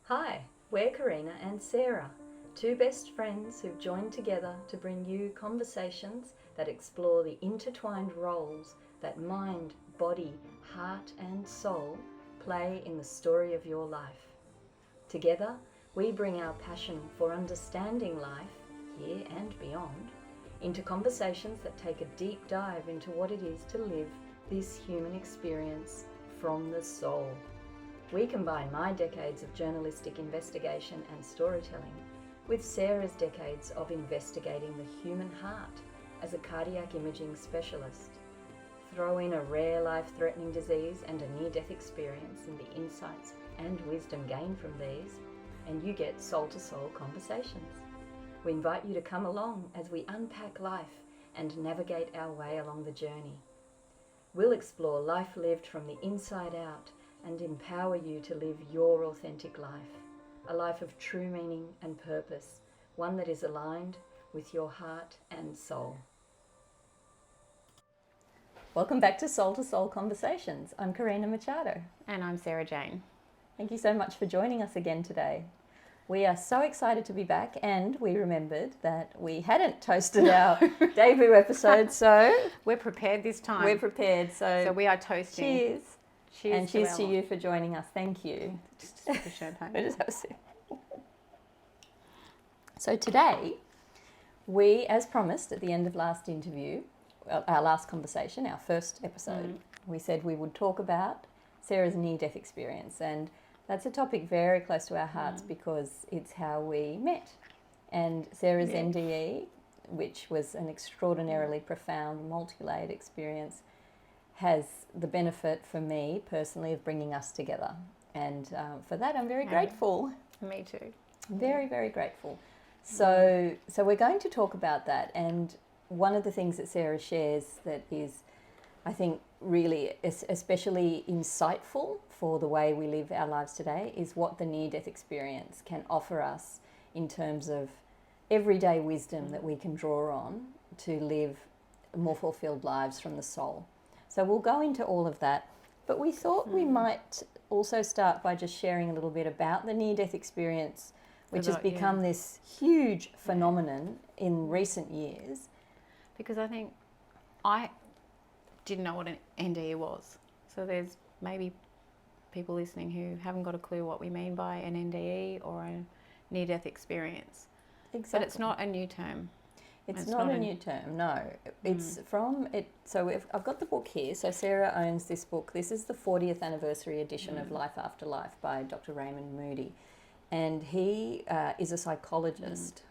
Hi, we're Karina and Sara, two best friends who've joined together to bring you conversations that explore the intertwined roles that mind, body, heart and soul play in the story of your life. Together, we bring our passion for understanding life, here and beyond, into conversations that take a deep dive into what it is to live this human experience from the soul. We combine my decades of journalistic investigation and storytelling with Sara's decades of investigating the human heart as a cardiac imaging specialist. Throw in a rare life-threatening disease and a near-death experience and the insights and wisdom gained from these, and you get Soul2Soul Conversations. We invite you to come along as we unpack life and navigate our way along the journey. We'll explore life lived from the inside out and empower you to live your authentic life, a life of true meaning and purpose, one that is aligned with your heart and soul. Welcome back to Soul2Soul Conversations. I'm Karina Machado. And I'm Sarah Jane. Thank you so much for joining us again today. We are so excited to be back, and we remembered that we hadn't toasted our debut episode, so we're prepared this time. We're prepared, so we are toasting. Cheers. Cheers and cheers to you for joining us. Thank you. Just a sip of champagne. We'll just have a sip. So today, we, as promised at the end of last interview, our last conversation, our first episode, we said we would talk about Sarah's near-death experience, and that's a topic very close to our hearts because it's how we met. And Sarah's NDE, which was an extraordinarily profound, multi-layered experience, has the benefit for me personally of bringing us together. And for that, I'm very grateful. Me too. Very, very grateful. So we're going to talk about that. And one of the things that Sara shares that is, I think, really especially insightful for the way we live our lives today is what the near-death experience can offer us in terms of everyday wisdom that we can draw on to live more fulfilled lives from the soul. So we'll go into all of that, but we thought we might also start by just sharing a little bit about the near-death experience, which has become this huge phenomenon in recent years. Because I think I didn't know what an NDE was. So there's maybe people listening who haven't got a clue what we mean by an NDE or a near-death experience. Exactly. But it's not a new term. It's not a new term, no. It's from it. So I've got the book here. So Sara owns this book. This is the 40th anniversary edition of Life After Life by Dr. Raymond Moody. And he is a psychologist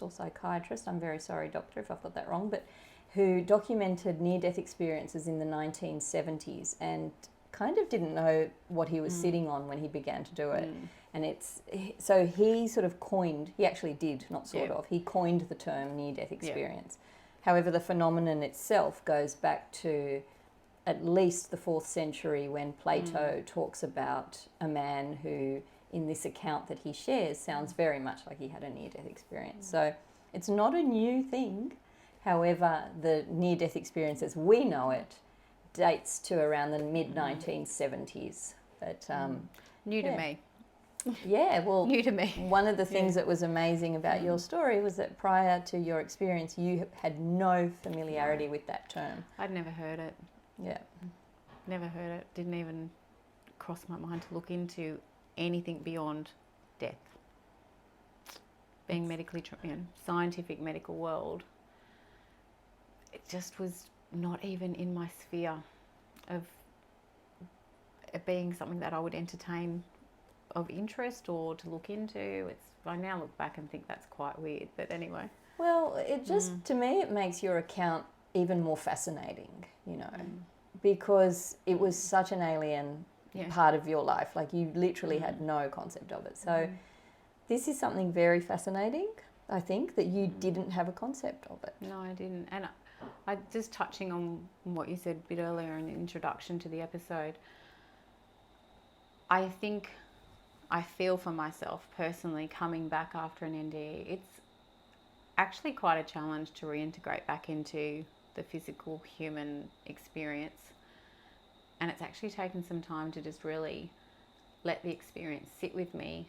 or psychiatrist. I'm very sorry, doctor, if I've got that wrong, but who documented near-death experiences in the 1970s and kind of didn't know what he was sitting on when he began to do it. And so he sort of coined, he actually did, not sort of, he coined the term near-death experience. However, the phenomenon itself goes back to at least the 4th century when Plato talks about a man who, in this account that he shares, sounds very much like he had a near-death experience. So it's not a new thing. However, the near-death experience as we know it dates to around the mid-1970s. But New to me. Yeah, well, New to me. One of the things that was amazing about your story was that prior to your experience, you had no familiarity with that term. I'd never heard it. Yeah. Never heard it. Didn't even cross my mind to look into anything beyond death. Being medically, scientific medical world, it just was not even in my sphere of it being something that I would entertain of interest or to look into. I now look back and think that's quite weird, but anyway. Well, it just, to me, it makes your account even more fascinating, because it was such an alien part of your life. Like you literally had no concept of it. So this is something very fascinating, I think, that you didn't have a concept of it. No, I didn't. And I just touching on what you said a bit earlier in the introduction to the episode, I think I feel for myself personally coming back after an NDE, it's actually quite a challenge to reintegrate back into the physical human experience. And it's actually taken some time to just really let the experience sit with me.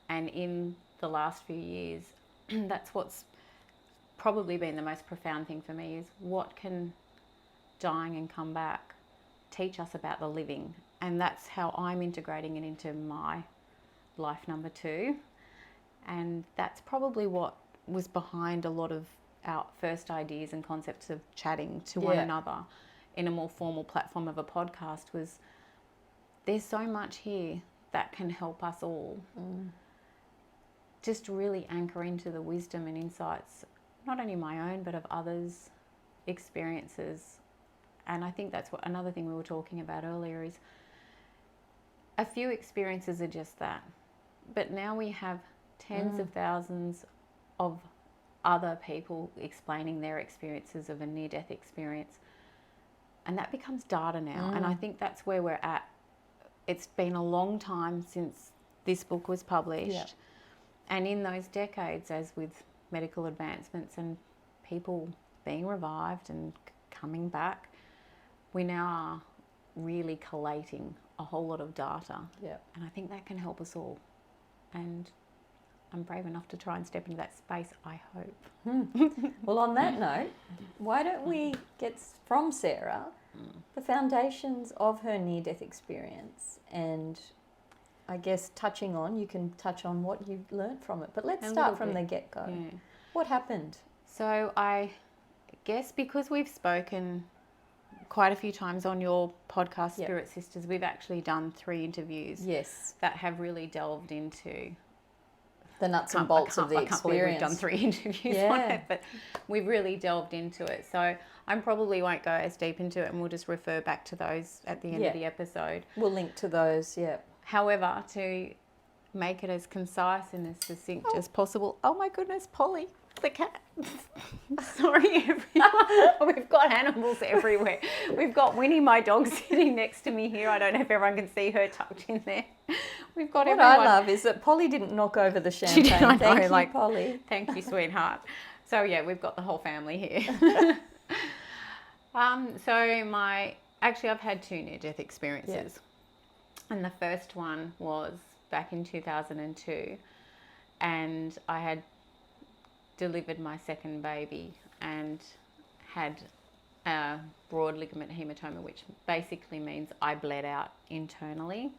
And in the last few years, that's what's probably been the most profound thing for me, is what can dying and come back teach us about the living. And that's how I'm integrating it into my life number 2. And that's probably what was behind a lot of our first ideas and concepts of chatting to one another in a more formal platform of a podcast, was there's so much here that can help us all. Just really anchor into the wisdom and insights, not only my own, but of others' experiences. And I think that's what another thing we were talking about earlier is a few experiences are just that. But now we have tens of thousands of other people explaining their experiences of a near-death experience. And that becomes data now. And I think that's where we're at. It's been a long time since this book was published. Yeah. And in those decades, as with medical advancements and people being revived and coming back, we now are really collating a whole lot of data. Yeah. And I think that can help us all. And I'm brave enough to try and step into that space, I hope. Well, on that note, why don't we get from Sara the foundations of her near-death experience, and I guess you can touch on what you learnt from it. But let's start from the get-go. Yeah. What happened? So I guess because we've spoken quite a few times on your podcast, Spirit Sisters, we've actually done 3 interviews that have really delved into the nuts and bolts of the experience. I can't believe we've done 3 interviews on it, but we've really delved into it. So I probably won't go as deep into it, and we'll just refer back to those at the end of the episode. We'll link to those, However, to make it as concise and as succinct as possible. Oh my goodness, Polly, the cat. Sorry, everyone. We've got animals everywhere. We've got Winnie, my dog, sitting next to me here. I don't know if everyone can see her tucked in there. We've got what everyone. I love is that Polly didn't knock over the champagne. She did, I know, Thank you, Polly. Thank you, sweetheart. So yeah, we've got the whole family here. Actually I've had 2 near-death experiences. And the first one was back in 2002, and I had delivered my second baby and had a broad ligament hematoma, which basically means I bled out internally,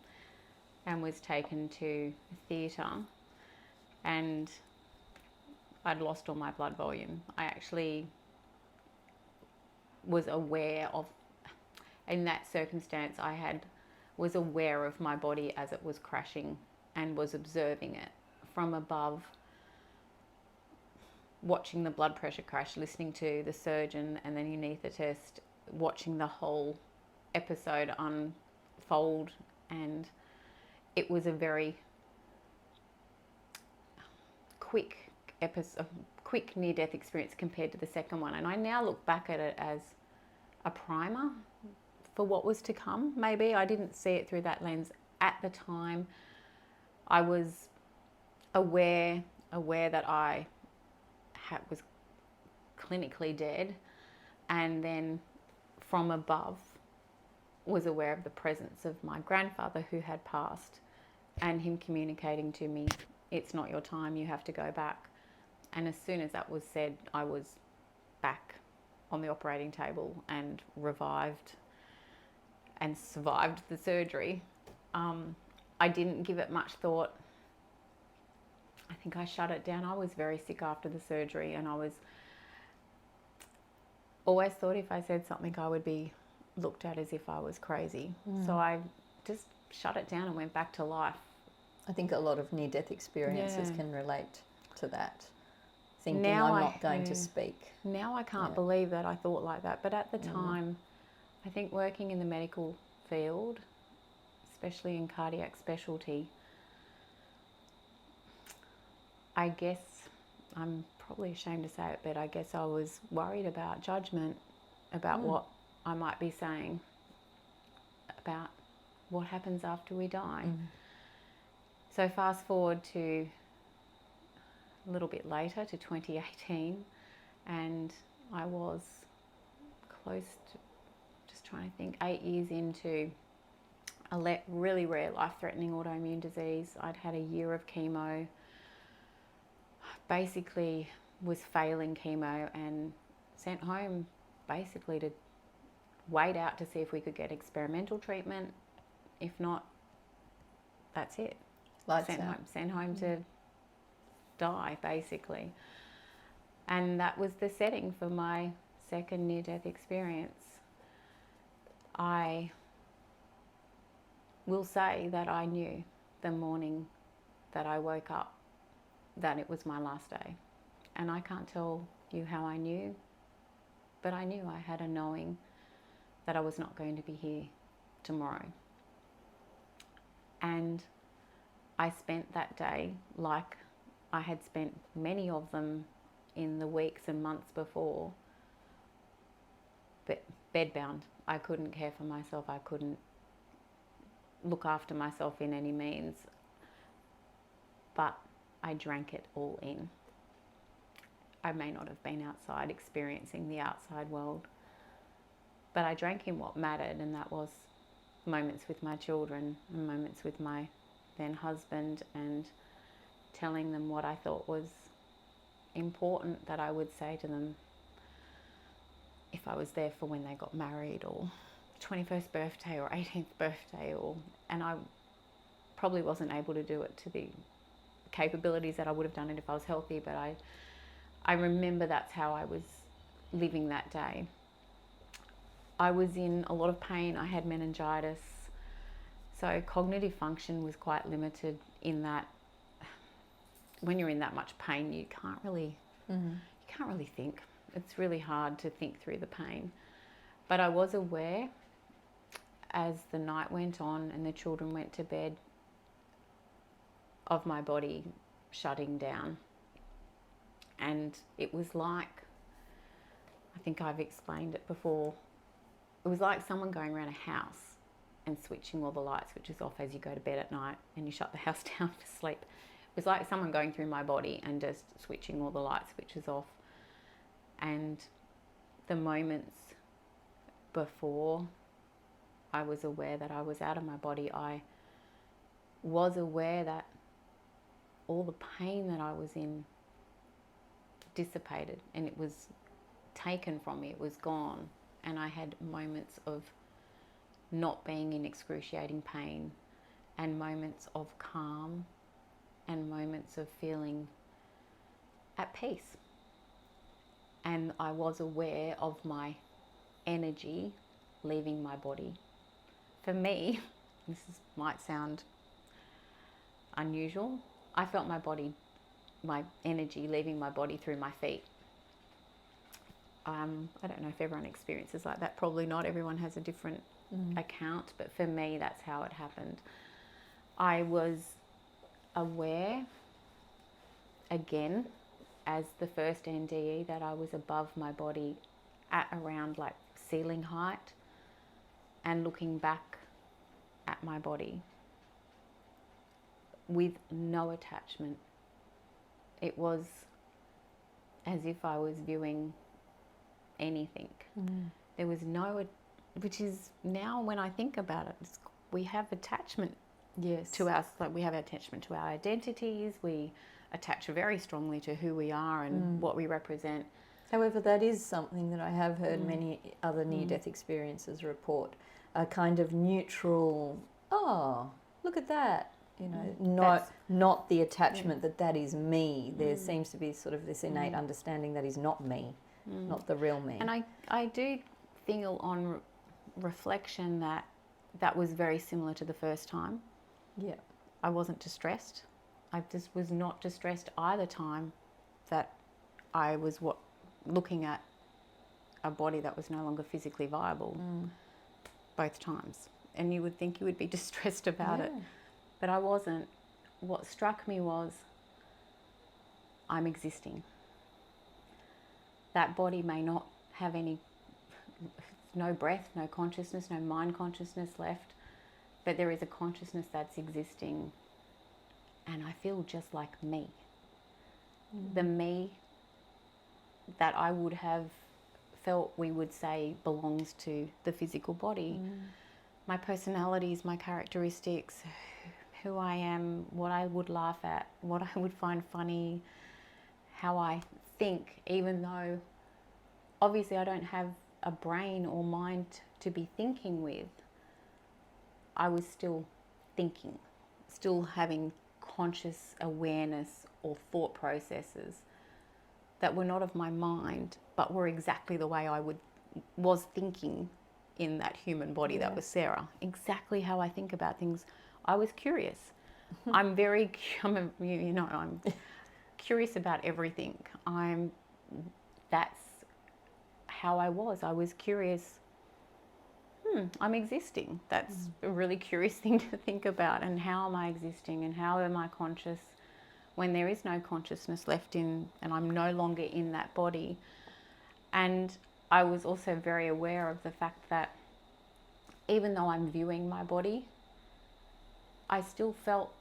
and was taken to theatre, and I'd lost all my blood volume. I actually was aware of, in that circumstance, was aware of my body as it was crashing and was observing it from above, watching the blood pressure crash, listening to the surgeon and the anaesthetist, watching the whole episode unfold. And it was a very quick near-death experience compared to the second one. And I now look back at it as a primer for what was to come. Maybe I didn't see it through that lens at the time. I was aware that I was clinically dead, and then from above was aware of the presence of my grandfather who had passed, and him communicating to me, it's not your time, you have to go back. And as soon as that was said, I was back on the operating table and revived and survived the surgery. I didn't give it much thought. I think I shut it down. I was very sick after the surgery, and I was always thought if I said something I would be looked at as if I was crazy. So I just shut it down and went back to life. I think a lot of near-death experiences can relate to that. Thinking I'm not going to speak. Now I can't believe that I thought like that. But at the time, I think working in the medical field, especially in cardiac specialty, I guess, I'm probably ashamed to say it, but I guess I was worried about judgment, about what I might be saying, about what happens after we die. So fast forward to a little bit later, to 2018, and I was close to, just trying to think, 8 years into a really rare life-threatening autoimmune disease. I'd had a year of chemo, basically was failing chemo and sent home basically to wait out to see if we could get experimental treatment. If not, that's it. Sent home to die, basically. And that was the setting for my second near-death experience. I will say that I knew the morning that I woke up that it was my last day. And I can't tell you how I knew, but I knew. I had a knowing that I was not going to be here tomorrow. And I spent that day like I had spent many of them in the weeks and months before, but bedbound. I couldn't care for myself. I couldn't look after myself in any means, but I drank it all in. I may not have been outside experiencing the outside world, but I drank in what mattered, and that was moments with my children and moments with my then husband, and telling them what I thought was important that I would say to them if I was there for when they got married or 21st birthday or 18th birthday, and I probably wasn't able to do it to the capabilities that I would have done it if I was healthy, but I remember that's how I was living that day. I was in a lot of pain. I had meningitis, so cognitive function was quite limited in that when you're in that much pain, you can't really think. It's really hard to think through the pain. But I was aware as the night went on and the children went to bed of my body shutting down. And it was like, I think I've explained it before, it was like someone going around a house and switching all the light switches off as you go to bed at night and you shut the house down to sleep. It was like someone going through my body and just switching all the light switches off. And the moments before I was aware that I was out of my body, I was aware that all the pain that I was in dissipated and it was taken from me, it was gone. And I had moments of not being in excruciating pain and moments of calm and moments of feeling at peace. And I was aware of my energy leaving my body. For me, might sound unusual, I felt my energy leaving my body through my feet. I don't know if everyone experiences like that. Probably not. Everyone has a different account, but for me, that's how it happened. I was aware, again, as the first NDE, that I was above my body at around like ceiling height and looking back at my body with no attachment. It was as if I was viewing anything. There was no, which is now when I think about it, we have attachment to us, like we have attachment to our identities, we attach very strongly to who we are and what we represent. However, that is something that I have heard many other near-death experiences report, a kind of neutral, oh, look at that, you know, not the attachment that is me. There seems to be sort of this innate understanding that is not me, not the real me. And I do feel on reflection that was very similar to the first time. Yeah. I wasn't distressed. I just was not distressed either time that I was looking at a body that was no longer physically viable. Both times. And you would think you would be distressed about it. But I wasn't. What struck me was I'm existing. That body may not have no breath, no consciousness, no mind consciousness left, but there is a consciousness that's existing, and I feel just like me. The me that I would have felt, we would say, belongs to the physical body, my personalities, my characteristics, who I am, what I would laugh at, what I would find funny, how I think, even though obviously I don't have a brain or mind to be thinking with, I was still thinking, still having conscious awareness or thought processes that were not of my mind, but were exactly the way I was thinking in that human body that was Sara. Exactly how I think about things. I was curious. I'm curious about everything. That's how I was. I was curious. I'm existing. That's a really curious thing to think about. And how am I existing? And how am I conscious when there is no consciousness left in, and I'm no longer in that body? And I was also very aware of the fact that even though I'm viewing my body, I still felt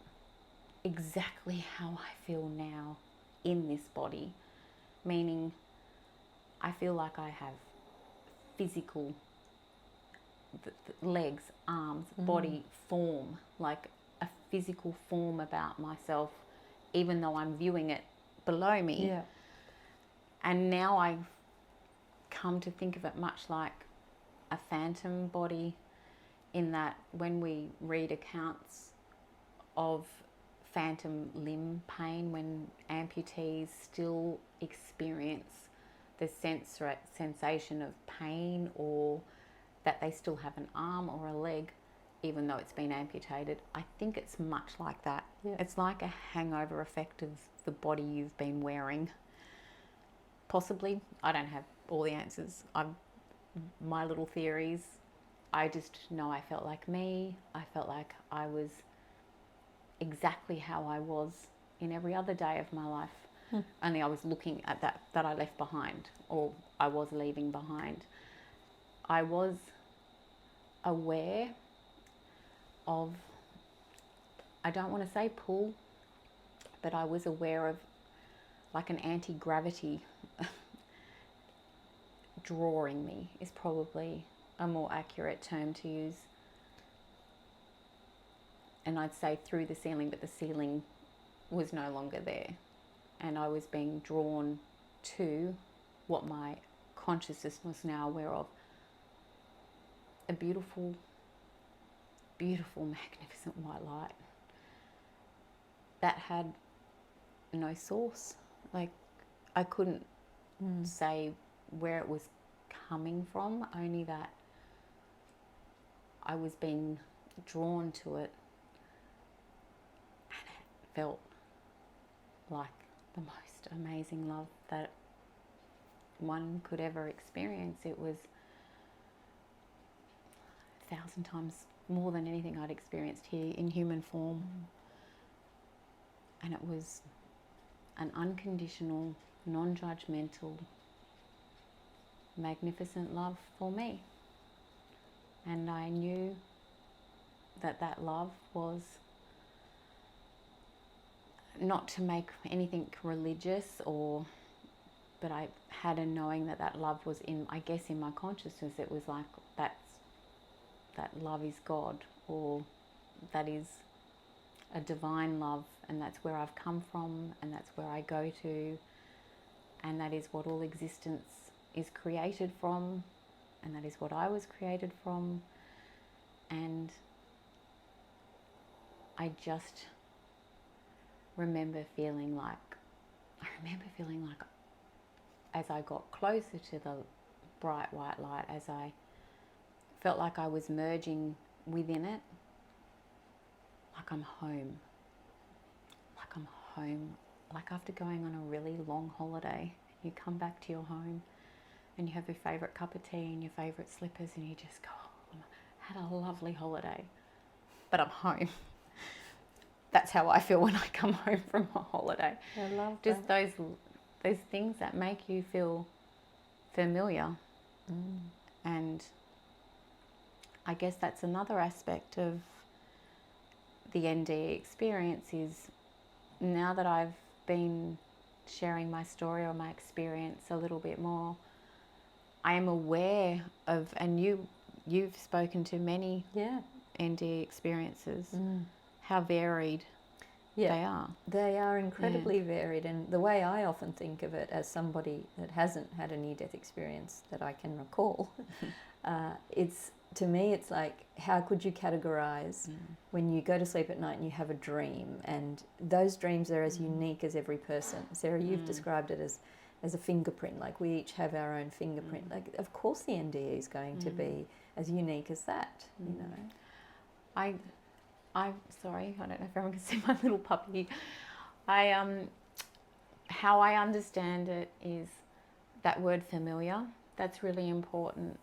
exactly how I feel now in this body. Meaning, I feel like I have physical legs, arms, body form, like a physical form about myself, even though I'm viewing it below me. Yeah. And now I've come to think of it much like a phantom body, in that when we read accounts of phantom limb pain, when amputees still experience the sensation of pain, or that they still have an arm or a leg even though it's been amputated, I think it's much like that. Yeah. It's like a hangover effect of the body you've been wearing. Possibly. I don't have all the answers. My little theories. I just know I felt like me. I felt like I was exactly how I was in every other day of my life. Only I was looking at that I left behind, or I was leaving behind. I was aware of, I don't want to say pull, but I was aware of like an anti-gravity drawing me, is probably a more accurate term to use. And I'd say through the ceiling, but the ceiling was no longer there. And I was being drawn to what my consciousness was now aware of. A beautiful, beautiful, magnificent white light that had no source. Like, I couldn't say where it was coming from, only that I was being drawn to it, and it felt like the most amazing love that one could ever experience. It was 1,000 times more than anything I'd experienced here in human form. And it was an unconditional, non-judgmental, magnificent love for me. And I knew that love was not to make anything religious, but I had a knowing that love was in my consciousness. It was like that love is God, or that is a divine love, and that's where I've come from, and that's where I go to, and that is what all existence is created from, and that is what I was created from. And I just remember feeling like as I got closer to the bright white light, as I felt like I was merging within it, like I'm home. Like after going on a really long holiday, you come back to your home and you have your favourite cup of tea and your favourite slippers, and you just go, oh, I had a lovely holiday, but I'm home. That's how I feel when I come home from a holiday. I love just those things that make you feel familiar. And I guess that's another aspect of the ND experience, is now that I've been sharing my story or my experience a little bit more, I am aware of a new you've spoken to many ND experiences. How varied they are. They are incredibly varied, and the way I often think of it as somebody that hasn't had a near-death experience that I can recall, to me it's like, how could you categorize when you go to sleep at night and you have a dream, and those dreams are as unique as every person. Sarah, you've described it as a fingerprint, like we each have our own fingerprint. Like, of course the NDE is going to be as unique as that, you know. I'm sorry, I don't know if everyone can see my little puppy. How I understand it is that word familiar. That's really important.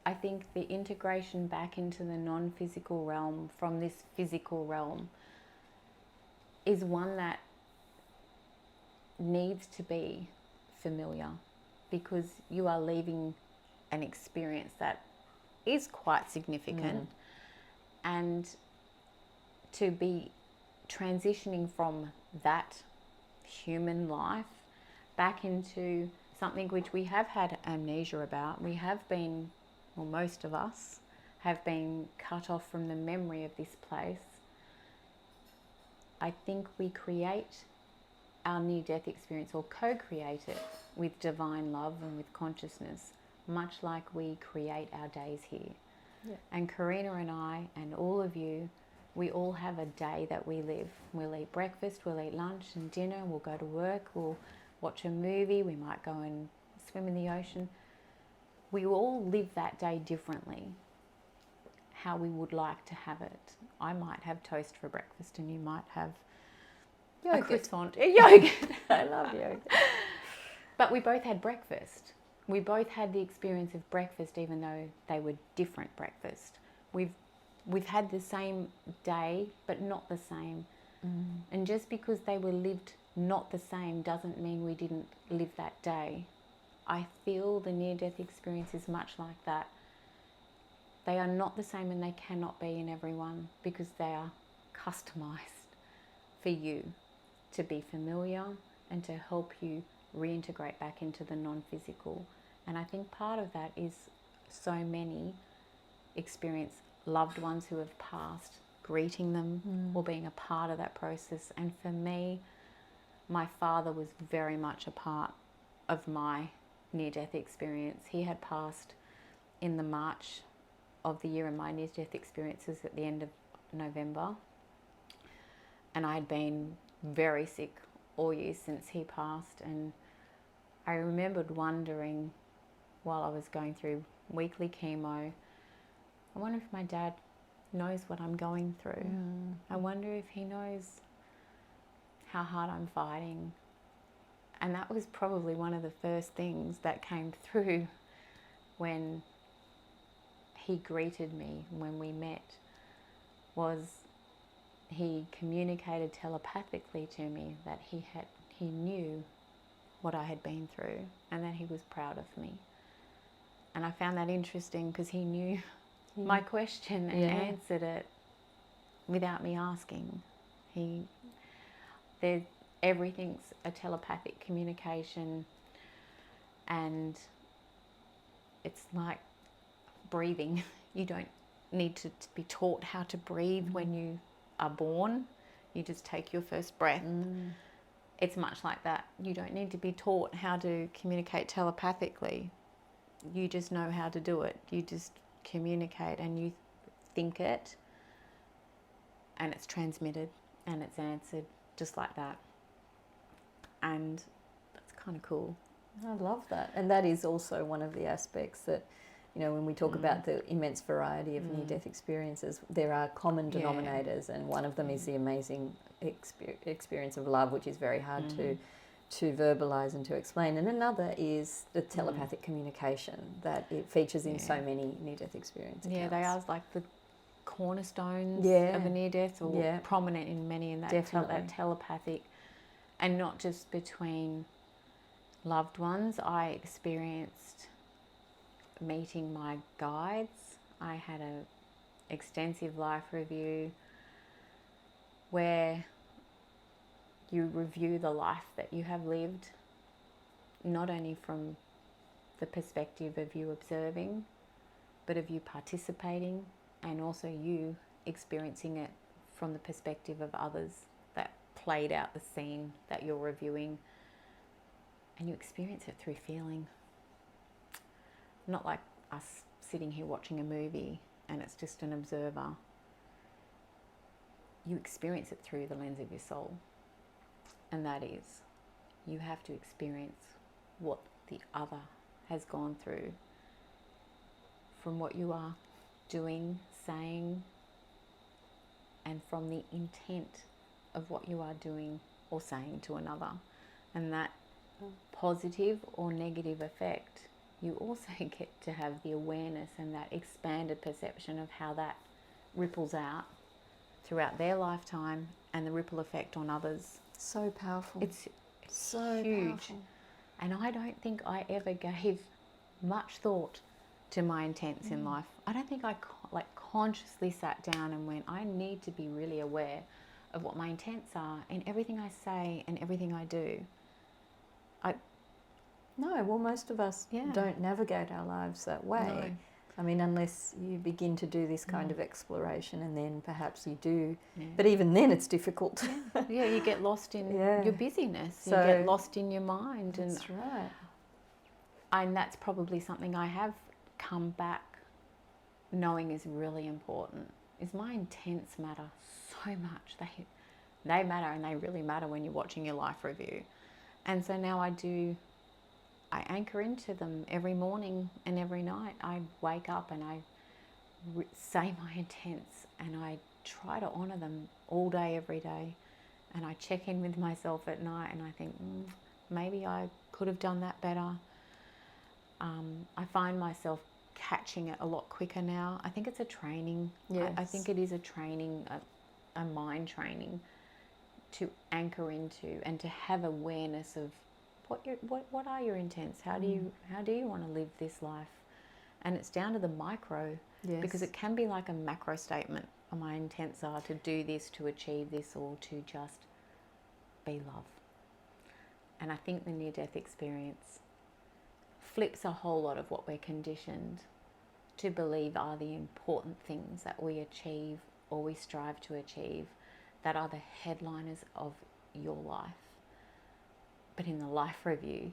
I think the integration back into the non-physical realm from this physical realm is one that needs to be familiar, because you are leaving an experience that is quite significant, and to be transitioning from that human life back into something which we have had amnesia about. We have been, well, most of us have been cut off from the memory of this place. I think we create our near-death experience, or co-create it with divine love and with consciousness, much like we create our days here. Yeah. And Karina and I and all of you, we all have a day that we live. We'll eat breakfast, we'll eat lunch and dinner, we'll go to work, we'll watch a movie, we might go and swim in the ocean. We all live that day differently, how we would like to have it. I might have toast for breakfast and you might have yogurt. A croissant. Yogurt. I love yogurt. But we both had breakfast. We both had the experience of breakfast, even though they were different breakfast. We've had the same day, but not the same. And just because they were lived not the same doesn't mean we didn't live that day. I feel the near-death experience is much like that. They are not the same, and they cannot be in everyone, because they are customized for you to be familiar and to help you reintegrate back into the non-physical. And I think part of that is so many experience loved ones who have passed, greeting them or being a part of that process. And for me, my father was very much a part of my near-death experience. He had passed in the March of the year, and my near-death experiences at the end of November. And I had been very sick all year since he passed. And I remembered wondering, while I was going through weekly chemo, I wonder if my dad knows what I'm going through. I wonder if he knows how hard I'm fighting. And that was probably one of the first things that came through when he greeted me, when we met, was he communicated telepathically to me that he knew what I had been through and that he was proud of me. And I found that interesting, because he knew my question and answered it without me asking. Everything's a telepathic communication, and it's like breathing. You don't need to be taught how to breathe when you are born. You just take your first breath. It's much like that. You don't need to be taught how to communicate telepathically. You just know how to do it. You just communicate, and you think it, and it's transmitted, and it's answered just like that. And that's kind of cool. I love that. And that is also one of the aspects that, you know, when we talk about the immense variety of near-death experiences, there are common denominators, and one of them is the amazing experience of love, which is very hard to verbalize and to explain. And another is the telepathic communication that it features in so many near-death experience accounts. Yeah, they are like the cornerstones of a near-death, or prominent in many, in that, that telepathic, and not just between loved ones. I experienced meeting my guides. I had an extensive life review where you review the life that you have lived, not only from the perspective of you observing, but of you participating and also you experiencing it from the perspective of others that played out the scene that you're reviewing, and you experience it through feeling. Not like us sitting here watching a movie and it's just an observer. You experience it through the lens of your soul, and that is, you have to experience what the other has gone through from what you are doing, saying, and from the intent of what you are doing or saying to another. And that positive or negative effect, you also get to have the awareness and that expanded perception of how that ripples out throughout their lifetime and the ripple effect on others. So powerful. It's so huge. powerful. And I don't think I ever gave much thought to my intents in life. I don't think I consciously sat down and went, I need to be really aware of what my intents are in everything I say and everything I do. No, well, most of us don't navigate our lives that way. No. I mean, unless you begin to do this kind of exploration, and then perhaps you do. Yeah. But even then, it's difficult. Yeah, you get lost in your busyness. So, you get lost in your mind. That's right. And that's probably something I have come back knowing is really important, is my intents matter so much. They matter, and they really matter when you're watching your life review. And so now I anchor into them every morning and every night. I wake up and I say my intents, and I try to honour them all day, every day. And I check in with myself at night and I think, maybe I could have done that better. I find myself catching it a lot quicker now. I think it's a training. Yes. I think it is a training, a mind training to anchor into and to have awareness of what are your intents? How do you want to live this life? And it's down to the micro, because it can be like a macro statement. My intents are to do this, to achieve this, or to just be love. And I think the near-death experience flips a whole lot of what we're conditioned to believe are the important things that we achieve or we strive to achieve, that are the headliners of your life. But in the life review,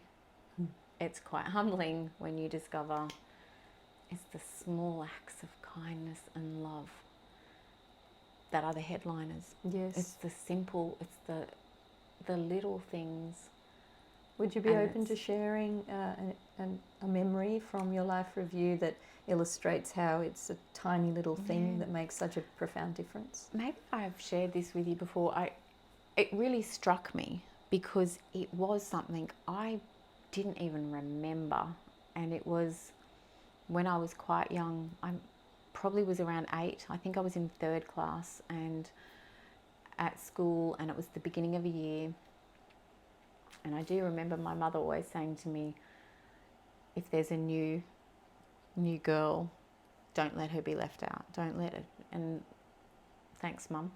it's quite humbling when you discover it's the small acts of kindness and love that are the headliners. Yes. It's the simple, it's the little things. Would you be open to sharing a memory from your life review that illustrates how it's a tiny little thing that makes such a profound difference? Maybe I've shared this with you before. It really struck me because it was something I didn't even remember, and it was when I was quite young. I probably was around 8. I think I was in 3rd class and at school, and it was the beginning of a year. And I do remember my mother always saying to me, if there's a new girl, don't let her be left out. Don't let it. And thanks, Mum.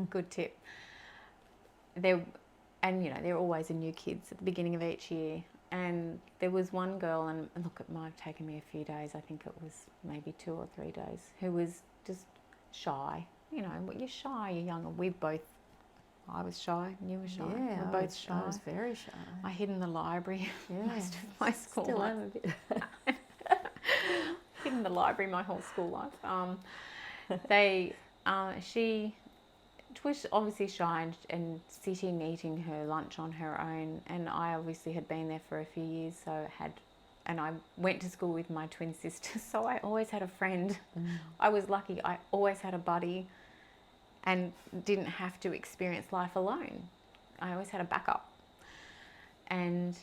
Good tip. There are always a new kids at the beginning of each year. And there was one girl, and look, it might have taken me a few days. I think it was maybe 2 or 3 days, who was just shy. You're shy, you're young. I was shy, you were shy. Yeah, we're both shy. I was very shy. I hid in the library most of my school Still life. am a bit. Hid in the library my whole school life. She was obviously shy and sitting, eating her lunch on her own. And I obviously had been there for a few years, and I went to school with my twin sister, so I always had a friend. I was lucky. I always had a buddy and didn't have to experience life alone. I always had a backup. And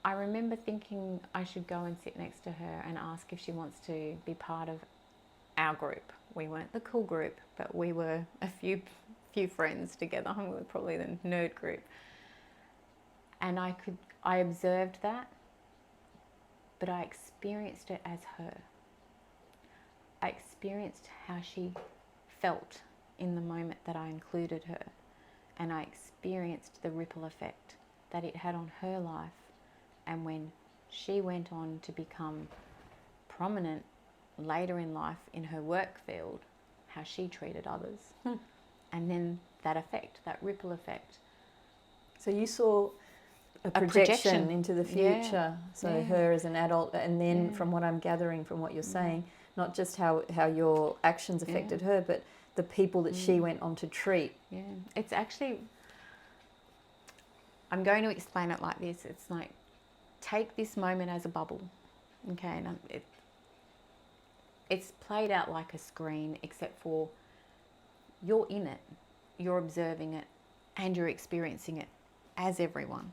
I remember thinking I should go and sit next to her and ask if she wants to be part of our group. We weren't the cool group, but we were a few friends together. We were probably the nerd group. And I observed that, but I experienced it as her. I experienced how she felt in the moment that I included her, and I experienced the ripple effect that it had on her life. And when she went on to become prominent later in life in her work field, how she treated others. And then that effect, that ripple effect. So you saw a projection into the future. Yeah. So Yeah. her as an adult, and then Yeah. from what I'm gathering from what you're saying, not just how your actions affected her, but the people that she went on to treat. Yeah. It's actually, I'm going to explain it like this. It's like, take this moment as a bubble. Okay, and it's played out like a screen, except for you're in it, you're observing it, and you're experiencing it as everyone,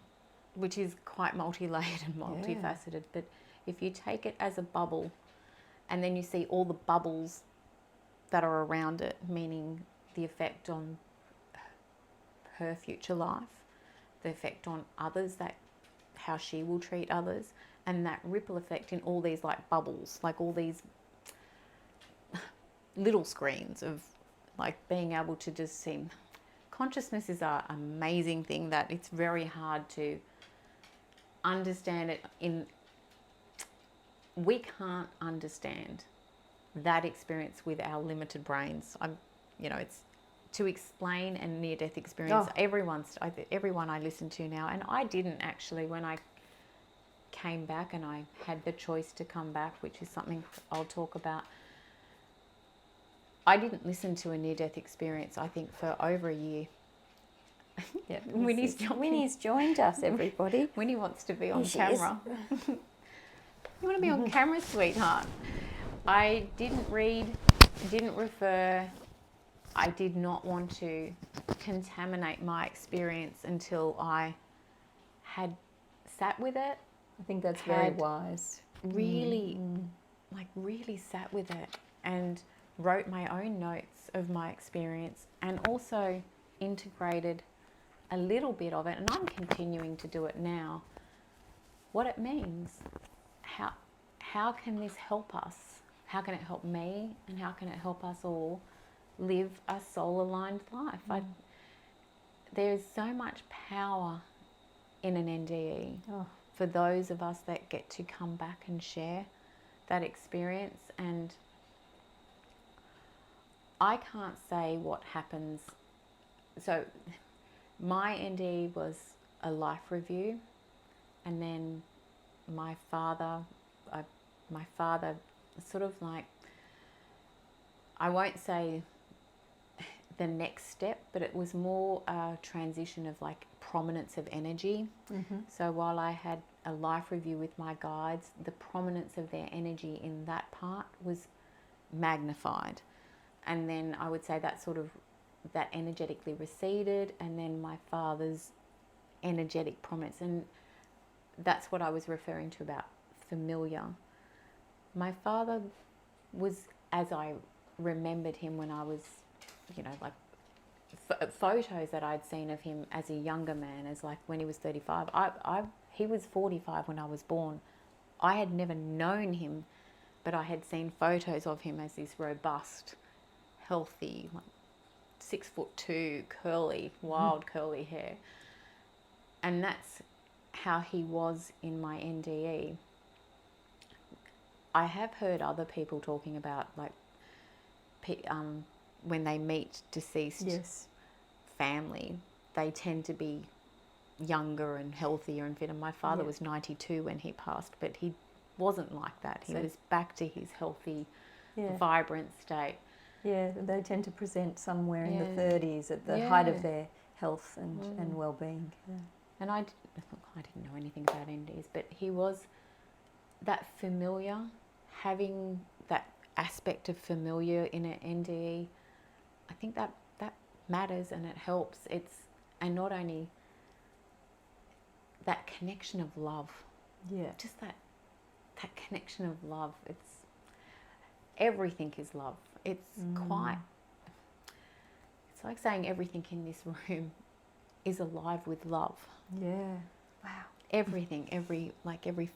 which is quite multi-layered and multifaceted. But if you take it as a bubble, and then you see all the bubbles that are around it, meaning the effect on her future life, the effect on others, that how she will treat others, and that ripple effect in all these like bubbles, like all these little screens of like being able to just see. Consciousness is an amazing thing that it's very hard to understand it in. We can't understand that experience with our limited brains. It's to explain a near-death experience. Everyone I listen to now, and I didn't actually when I came back and I had the choice to come back, which is something I'll talk about. I didn't listen to a near-death experience, I think, for over a year. Yeah, Winnie's joined us, everybody. Winnie wants to be on camera. You want to be on camera, sweetheart? I didn't read, didn't refer. I did not want to contaminate my experience until I had sat with it. I think that's very wise. Really, really sat with it and wrote my own notes of my experience, and also integrated a little bit of it, and I'm continuing to do it now, what it means. How can this help us? How can it help me, and how can it help us all live a soul-aligned life? There's so much power in an NDE for those of us that get to come back and share that experience. And I can't say what happens. So my NDE was a life review, and then my father sort of like, I won't say the next step, but it was more a transition of like prominence of energy. So while I had a life review with my guides, the prominence of their energy in that part was magnified. And then I would say that energetically receded, and then my father's energetic prominence, and that's what I was referring to about familiar. My father was, as I remembered him when I was, like photos that I'd seen of him as a younger man, as like when he was 35. He was 45 when I was born. I had never known him, but I had seen photos of him as this robust, healthy, like 6'2", curly, wild curly hair. And that's how he was in my NDE. I have heard other people talking about like when they meet deceased family, they tend to be younger and healthier and fitter. My father was 92 when he passed, but he wasn't like that. He was back to his healthy, vibrant state. Yeah, they tend to present somewhere in the 30s at the height of their health and well-being. Yeah. And I didn't know anything about NDs, but he was that familiar, having that aspect of familiar in an NDE. I think that matters, and it helps. And not only that connection of love. Yeah. Just that connection of love. Everything is love. It's like saying everything in this room is alive with love. Yeah. Wow. Everything, every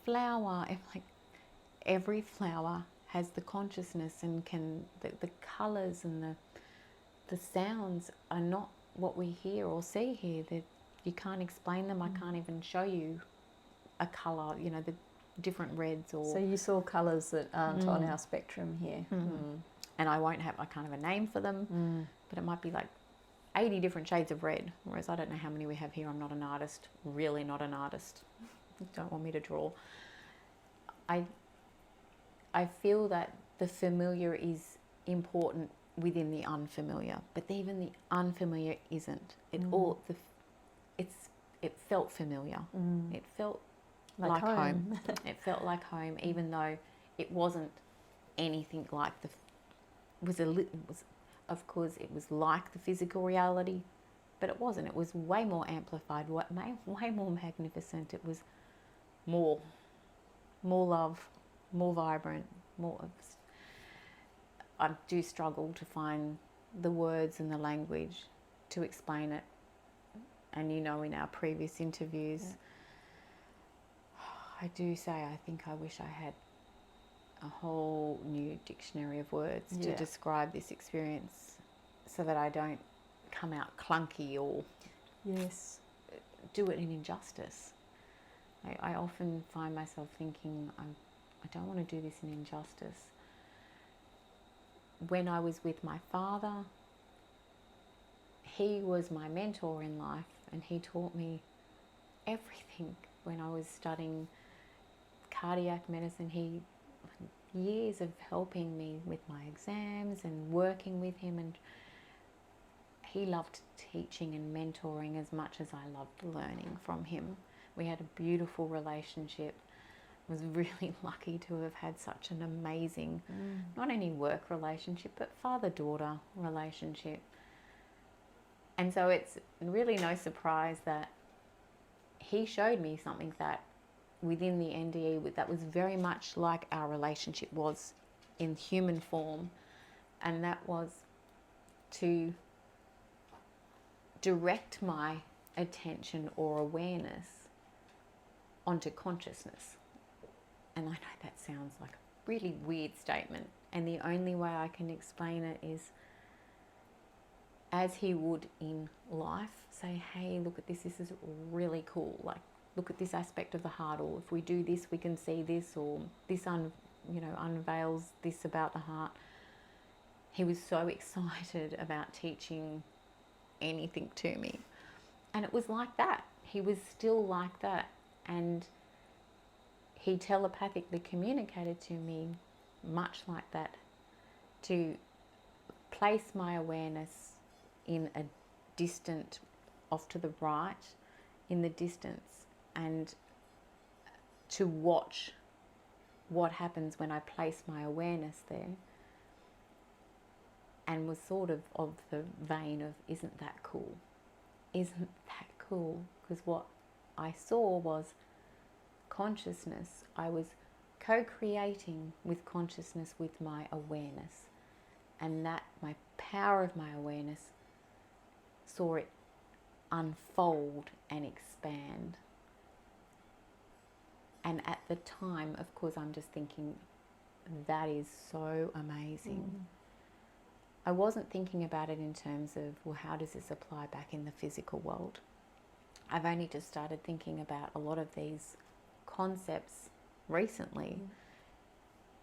flower, every flower has the consciousness, and the colours and the sounds are not what we hear or see here. That you can't explain them. I can't even show you a colour. different reds or... So you saw colours that aren't on our spectrum here. And I can't have a name for them, but it might be like 80 different shades of red, whereas I don't know how many we have here. I'm not an artist, really not an artist. Don't want me to draw. I feel that the familiar is important within the unfamiliar, but even the unfamiliar isn't. It felt familiar. It felt like home. It felt like home, even though it wasn't anything like of course it was like the physical reality, but it wasn't. It was way more amplified, way more magnificent. It was more love, more vibrant, more. I do struggle to find the words and the language to explain it. And in our previous interviews, I do say I think I wish I had a whole new dictionary of words to describe this experience, so that I don't come out clunky or do it an injustice. I often find myself thinking, I don't want to do this in injustice. When I was with my father, he was my mentor in life, and he taught me everything. When I was studying cardiac medicine, years of helping me with my exams and working with him, and he loved teaching and mentoring as much as I loved learning from him. We had a beautiful relationship. I was really lucky to have had such an amazing, not only work relationship, but father-daughter relationship. And so it's really no surprise that he showed me something that within the NDE that was very much like our relationship was in human form, and that was to direct my attention or awareness onto consciousness. And I know that sounds like a really weird statement, and the only way I can explain it is as he would in life say, hey, look at this is really cool, like look at this aspect of the heart, or if we do this we can see this, or this unveils this about the heart. He was so excited about teaching anything to me, and it was like that. He was still like that, and he telepathically communicated to me much like that, to place my awareness in a distant, off to the right, in the distance, and to watch what happens when I place my awareness there, and was sort of the vein of, isn't that cool? Isn't that cool? Because what I saw was consciousness. I was co-creating with consciousness with my awareness, and that my power of my awareness saw it unfold and expand. And at the time, of course, I'm just thinking, that is so amazing. I wasn't thinking about it in terms of, well, how does this apply back in the physical world? I've only just started thinking about a lot of these concepts recently,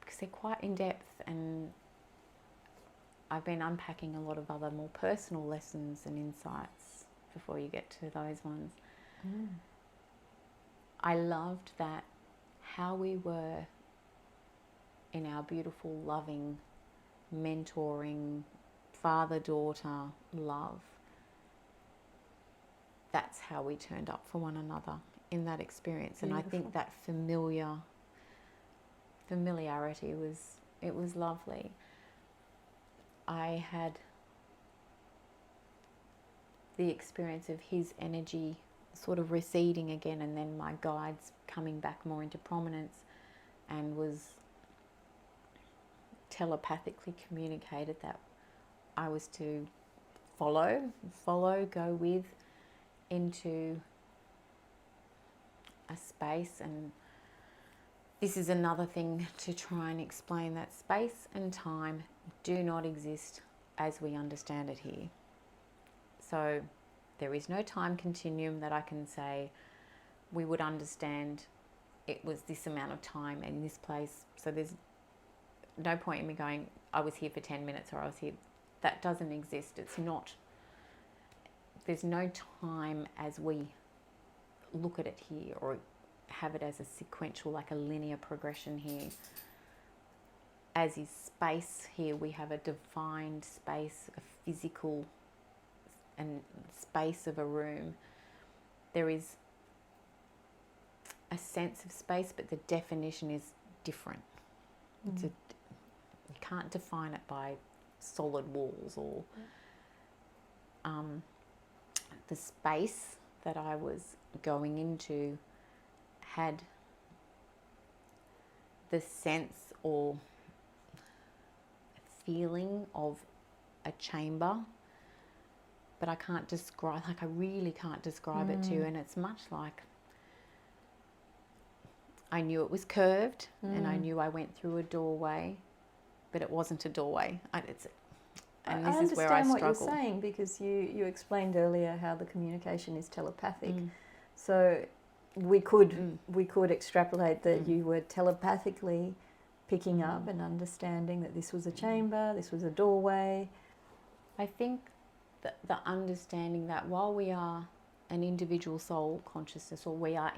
because they're quite in depth, and I've been unpacking a lot of other more personal lessons and insights before you get to those ones. I loved that how we were in our beautiful, loving, mentoring, father-daughter love. That's how we turned up for one another in that experience. Beautiful. And I think that familiarity was lovely. I had the experience of his energy sort of receding again, and then my guides coming back more into prominence, and was telepathically communicated that I was to follow, go with into a space. And this is another thing to try and explain, that space and time do not exist as we understand it here. So there is no time continuum that I can say we would understand it was this amount of time in this place. So there's no point in me going, I was here for 10 minutes or I was here. That doesn't exist. It's not, there's no time as we look at it here or have it as a sequential, like a linear progression here. As is space here, we have a defined space, a physical and space of a room. There is a sense of space, but the definition is different. You can't define it by solid walls or the space that I was going into had the sense or feeling of a chamber, but I can't describe, like I really can't describe it to you. And it's much like I knew it was curved and I knew I went through a doorway, but it wasn't a doorway. And this is where I struggle. I understand what you're saying, because you explained earlier how the communication is telepathic. So we could extrapolate that you were telepathically picking up and understanding that this was a chamber, this was a doorway. I think that the understanding that while we are an individual soul consciousness, or we are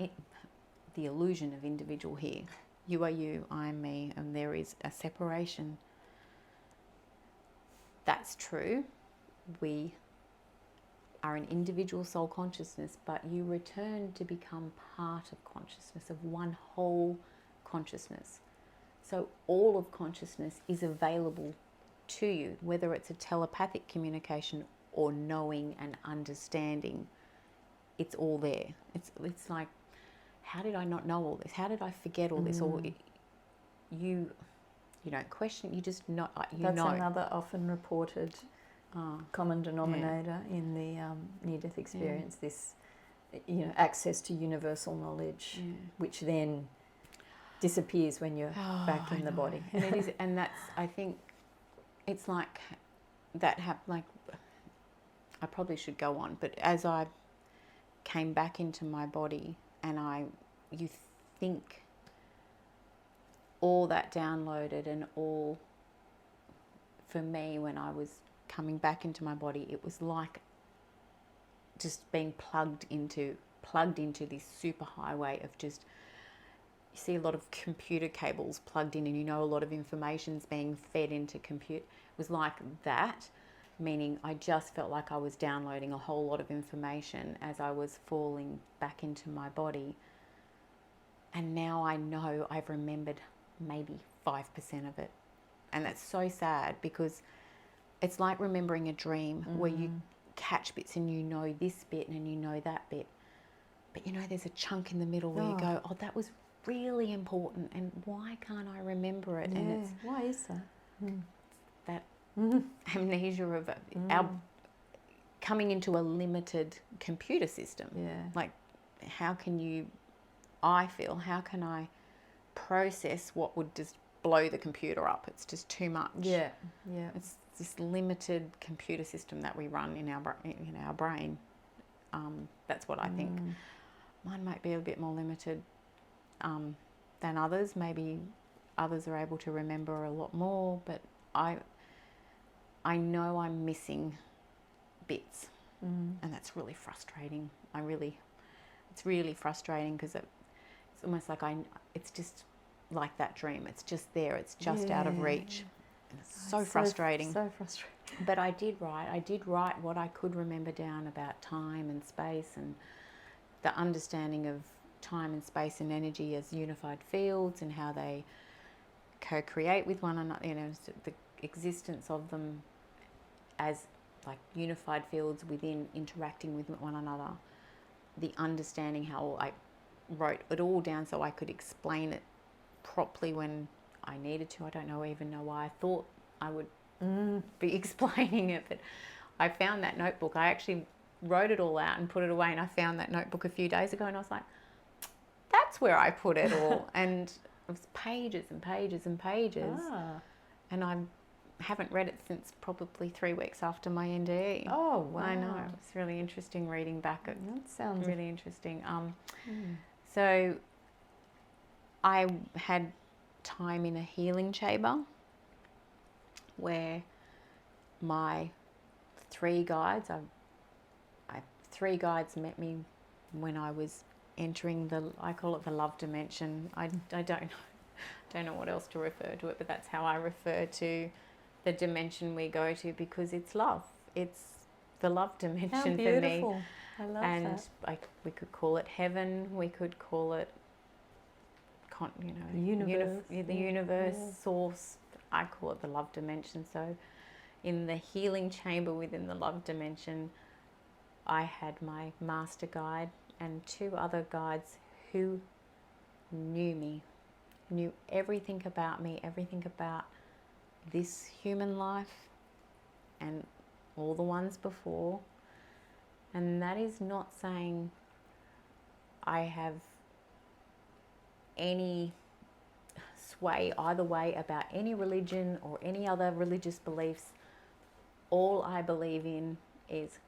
the illusion of individual here, you are you, I am me, and there is a separation. That's true. We are an individual soul consciousness, but you return to become part of consciousness, of one whole consciousness. So all of consciousness is available to you, whether it's a telepathic communication or knowing and understanding. It's all there. It's like, how did I not know all this? How did I forget all this? Or you don't question. You just know. That's another often reported common denominator in the near-death experience. This, access to universal knowledge, which then disappears when you're back in the body. And it is, and that's, I think, it's like that like, I probably should go on, but as I came back into my body and you think all that downloaded, and all, for me, when I was coming back into my body, it was like just being plugged into this super highway of just, you see a lot of computer cables plugged in, and a lot of information's being fed into compute. It was like that, meaning I just felt like I was downloading a whole lot of information as I was falling back into my body. And now I know I've remembered maybe 5% of it. And that's so sad, because it's like remembering a dream where you catch bits and you know this bit and you know that bit. But there's a chunk in the middle where you go, oh, that was really important, and why can't I remember it? Yeah. And it's, why is that? That amnesia of our coming into a limited computer system. Yeah. Like, how can I process what would just blow the computer up? It's just too much. Yeah. It's this limited computer system that we run in our brain. That's what I think. Mine might be a bit more limited than others. Maybe others are able to remember a lot more, but I know I'm missing bits, and that's really frustrating. It's really frustrating, because it's almost like it's just like that dream. It's just there. It's just out of reach. And it's so frustrating. So frustrating. But I did write what I could remember down about time and space, and the understanding of time and space and energy as unified fields, and how they co-create with one another, the existence of them as like unified fields within interacting with one another. The understanding how I wrote it all down so I could explain it properly when I needed to. I don't even know why I thought I would be explaining it, but I found that notebook. I actually wrote it all out and put it away, and I found that notebook a few days ago, and I was like, that's where I put it all. And it was pages and pages and pages. And I haven't read it since probably 3 weeks after my NDE. Oh, wow. I know. It's really interesting reading back. That sounds really interesting. So I had time in a healing chamber where my three guides, three guides met me when I was entering I call it the love dimension. I don't know what else to refer to it, but that's how I refer to the dimension we go to, because it's love. It's the love dimension How for me. beautiful. I love And that. we could call it heaven, we could call it, The universe. the universe, source. I call it the love dimension. So in the healing chamber within the love dimension, I had my master guide and two other guides who knew me, knew everything about me, everything about this human life and all the ones before. And that is not saying I have any sway either way about any religion or any other religious beliefs. All I believe in is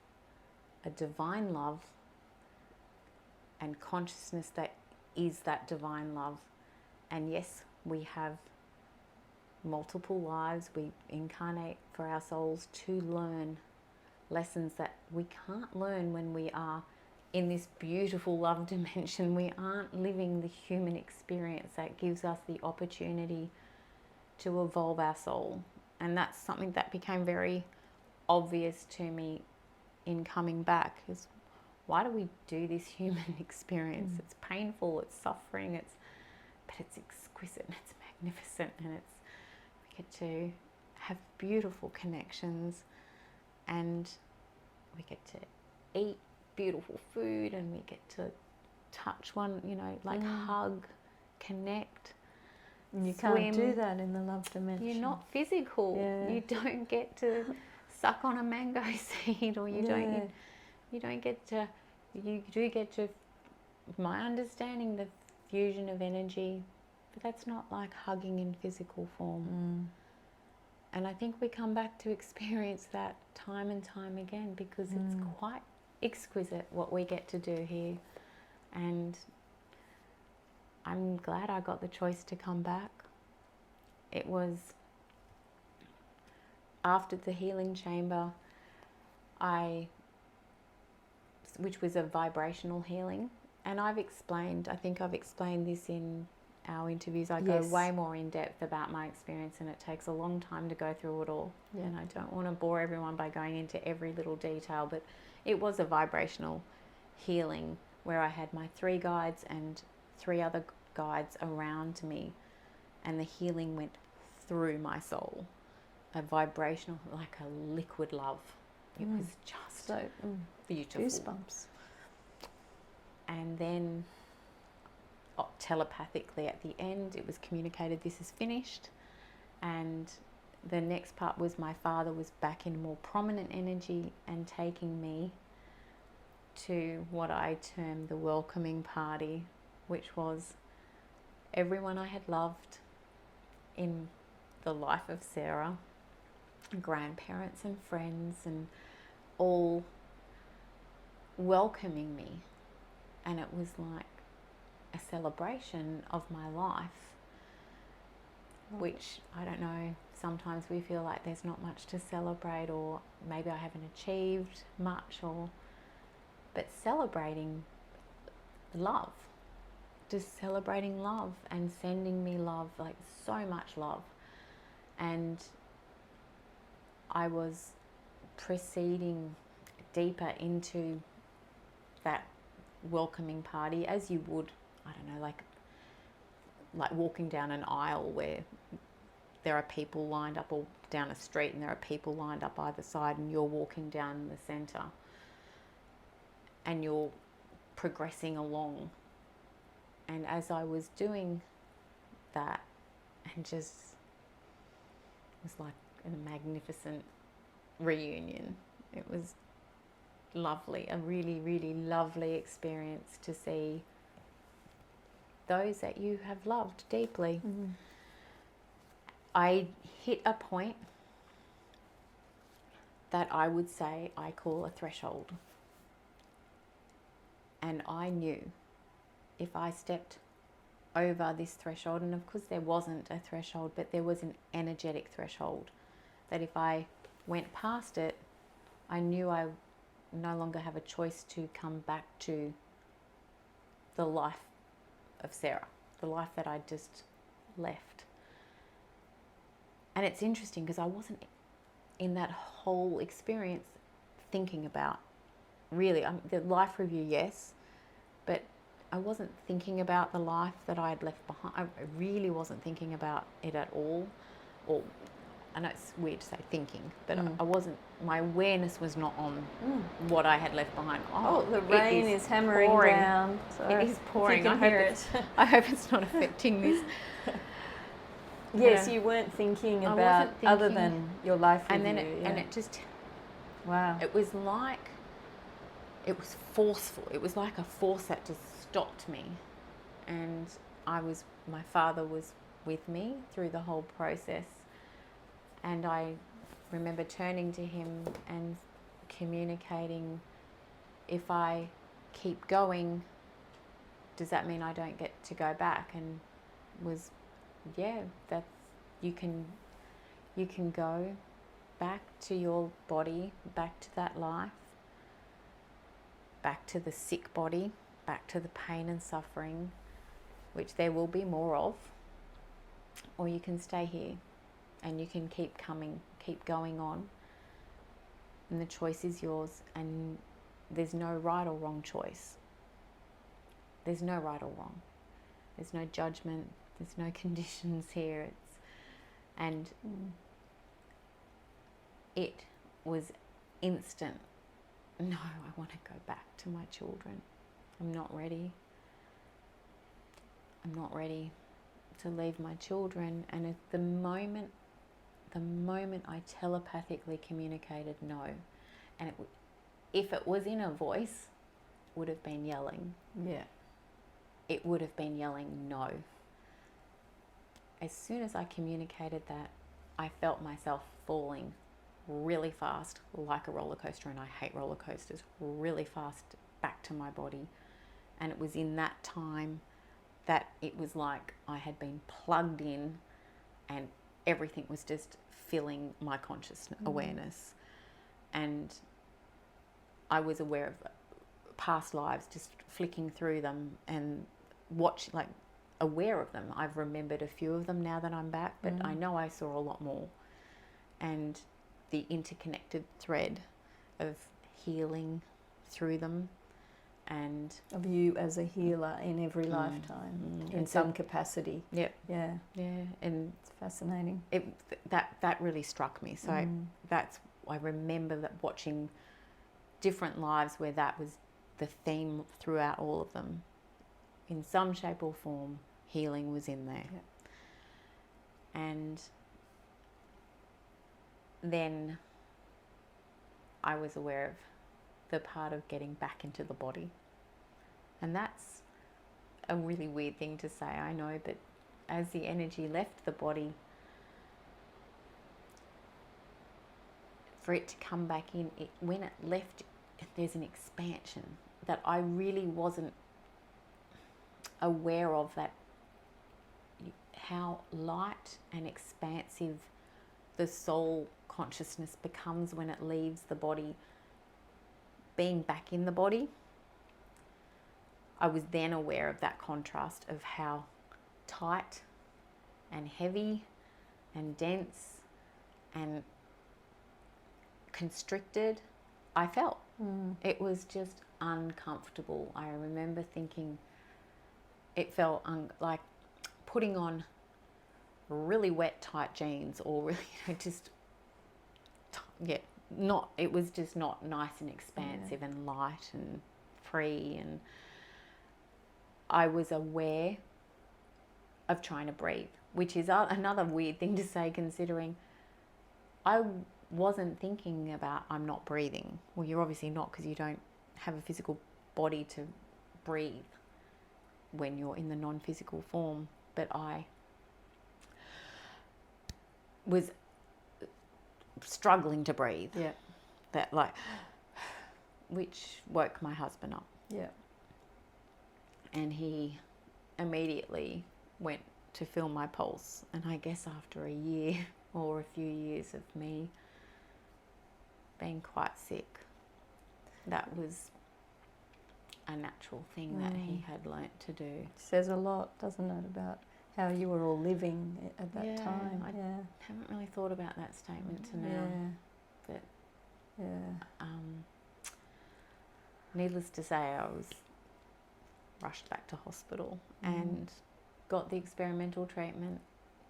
a divine love and consciousness that is that divine love. And yes, we have multiple lives. We incarnate for our souls to learn lessons that we can't learn when we are in this beautiful love dimension. We aren't living the human experience that gives us the opportunity to evolve our soul. And that's something that became very obvious to me in coming back, is why do we do this human experience? It's painful, it's suffering, but it's exquisite and it's magnificent, and we get to have beautiful connections, and we get to eat beautiful food, and we get to touch one, hug, connect. And you swim. can't do that in the love dimension. You're not physical. Yeah. You don't get to suck on a mango seed, or you do get to, my understanding, the fusion of energy, but that's not like hugging in physical form. And I think we come back to experience that time and time again, because it's quite exquisite what we get to do here. And I'm glad I got the choice to come back. It was after the healing chamber, which was a vibrational healing. And I think I've explained this in our interviews. I go way more in depth about my experience, and it takes a long time to go through it all. Yeah. And I don't want to bore everyone by going into every little detail, but it was a vibrational healing where I had my three guides and three other guides around me, and the healing went through my soul. A vibrational, like a liquid love. It was just so beautiful. Goosebumps. And then telepathically at the end, it was communicated, this is finished. And the next part was my father was back in more prominent energy and taking me to what I term the welcoming party, which was everyone I had loved in the life of Sara, grandparents and friends, and all welcoming me. And it was like a celebration of my life, which, I don't know, sometimes we feel like there's not much to celebrate, or maybe I haven't achieved much, but celebrating love, just celebrating love and sending me love, like so much love. And I was proceeding deeper into that welcoming party, as you would, I don't know, like walking down an aisle where there are people lined up, or down a street and there are people lined up either side, and you're walking down the centre and you're progressing along. And as I was doing that, and just, it was like a magnificent reunion. It was lovely, a really, really lovely experience to see those that you have loved deeply. I hit a point that I would say I call a threshold. And I knew if I stepped over this threshold, and of course there wasn't a threshold, but there was an energetic threshold that if I went past it, I knew I no longer have a choice to come back to the life of Sara, the life that I just left. And it's interesting because I wasn't in that whole experience thinking about really, the life review, yes, but I wasn't thinking about the life that I had left behind. I really wasn't thinking about it at all. Or I know it's weird to say thinking, but I wasn't, my awareness was not on what I had left behind. Oh, the rain is hammering pouring down. So it is pouring. You can hear it. I hope it's not affecting this. Yes, Yeah. you weren't thinking I about wasn't other thinking. than your life And review. then and it just, wow. it was like, it was forceful. It was like a force that just stopped me. And my father was with me through the whole process. And I remember turning to him and communicating, if I keep going, does that mean I don't get to go back? And was, yeah, that's, you can go back to your body, back to that life, back to the sick body, back to the pain and suffering, which there will be more of, or you can stay here and you can keep going on, and the choice is yours, and there's no right or wrong choice. There's no right or wrong. There's no judgment. There's no conditions here. It was instant. No, I want to go back to my children. I'm not ready. I'm not ready to leave my children. And at the moment I telepathically communicated no, and if it was in a voice, would have been yelling. Yeah. It would have been yelling no. As soon as I communicated that, I felt myself falling really fast, like a roller coaster, and I hate roller coasters, really fast back to my body. And it was in that time that it was like I had been plugged in and everything was just filling my conscious awareness. And I was aware of past lives, just flicking through them and aware of them. I've remembered a few of them now that I'm back, but I know I saw a lot more. And the interconnected thread of healing through them, and of you as a healer in every lifetime, in some capacity. Yep. Yeah. Yeah. And it's fascinating. That really struck me. So I remember that watching different lives where that was the theme throughout all of them. In some shape or form, healing was in there. Yep. And then I was aware of the part of getting back into the body. And that's a really weird thing to say, I know, but as the energy left the body, for it to come back in, when it left, there's an expansion that I really wasn't aware of, that how light and expansive the soul consciousness becomes when it leaves the body, being back in the body. I was then aware of that contrast of how tight and heavy and dense and constricted I felt. It was just uncomfortable. I remember thinking it felt like putting on really wet, tight jeans, or really, it was just not nice and expansive and light and free. And I was aware of trying to breathe, which is another weird thing to say, considering I wasn't thinking about I'm not breathing. Well, you're obviously not, because you don't have a physical body to breathe when you're in the non-physical form. But I was struggling to breathe. Yeah. That which woke my husband up. Yeah. And he immediately went to feel my pulse. And I guess after a year or a few years of me being quite sick, that was a natural thing that he had learnt to do. It says a lot, doesn't it, about how you were all living at that time. I haven't really thought about that statement to now. But needless to say, I was rushed back to hospital and got the experimental treatment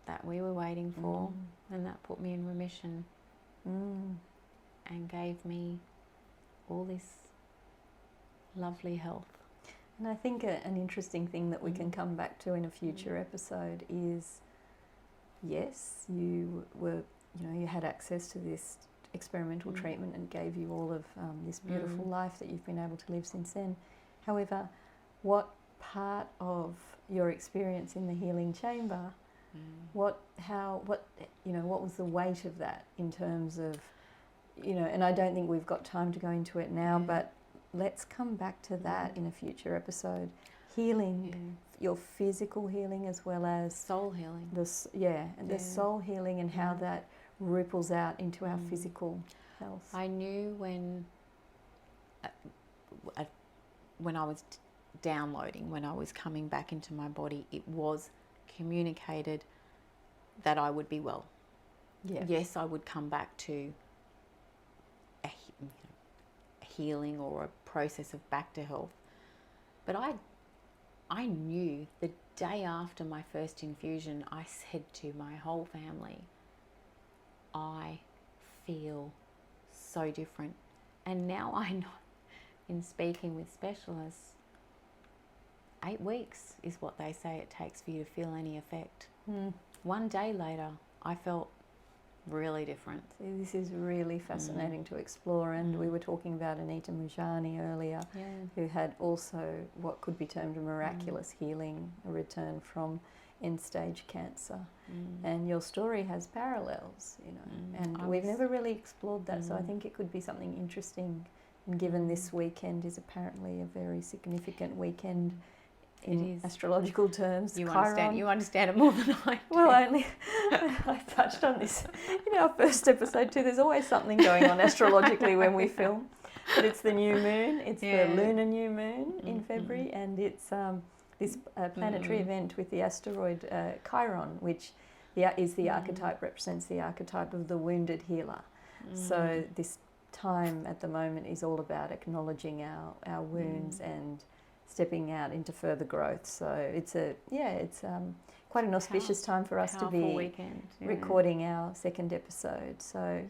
that we were waiting for, and that put me in remission and gave me all this lovely health. And I think an interesting thing that we can come back to in a future episode is, yes, you were, you had access to this experimental treatment and gave you all of this beautiful life that you've been able to live since then. However, what part of your experience in the healing chamber, what was the weight of that in terms of, and I don't think we've got time to go into it now, but let's come back to that in a future episode. Healing, your physical healing as well as soul healing. The soul healing and how that ripples out into our physical health. I knew when I was downloading, when I was coming back into my body, it was communicated that I would be well. Yes, I would come back to a healing or a process of back to health. But I knew the day after my first infusion, I said to my whole family, I feel so different. And now I know, in speaking with specialists, 8 weeks is what they say it takes for you to feel any effect. 1 day later, I felt really different. See, this is really fascinating to explore, and we were talking about Anita Mujani earlier, who had also what could be termed a miraculous healing, a return from end-stage cancer. And your story has parallels, and we've never really explored that, so I think it could be something interesting, and given this weekend is apparently a very significant weekend in astrological terms. You understand it more than I do. Well, I touched on this in our first episode too. There's always something going on astrologically when we film. But it's the new moon. It's the lunar new moon in February, and it's this planetary event with the asteroid Chiron, which is the archetype, represents the archetype of the wounded healer. So this time at the moment is all about acknowledging our wounds and stepping out into further growth. So it's quite an auspicious time for us to be recording our second episode. So